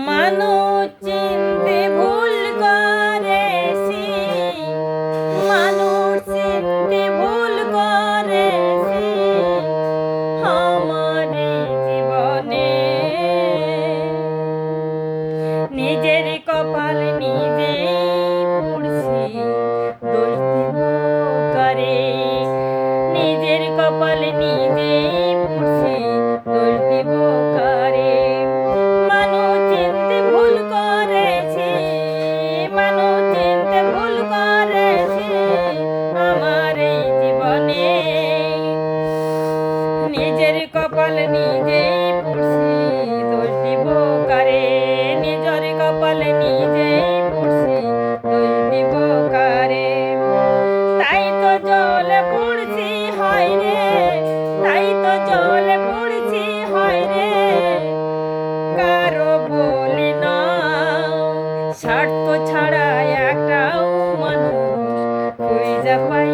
মানুষ চিনতে ভুল করেছি, মানুষ চিনতে ভুল করেছি আমার এই জীবনে। নিজের কপাল নিজেই পুড়ছি, দোষ দিব কারে? নিজের কপাল নিজেই পুড়ছি, দোষ দিব কারে? মানুষ চিনতে ভুল করেছি, মানুষ চিনতে ভুল করেছি আমার এই জীবনে। নিজের কপাল নিজেই পুড়ছি, দোষ দিব কারে? নিজের কপাল নিজেই পুড়ছি, দোষ দিব কারে? তাই তো জলে পড়ছি হয় রে, তাই তো জলে পড়ছি হয় রে, কারো বলি না। স্বার্থ ছাড়া একটাও মানুষ খুঁজে পাই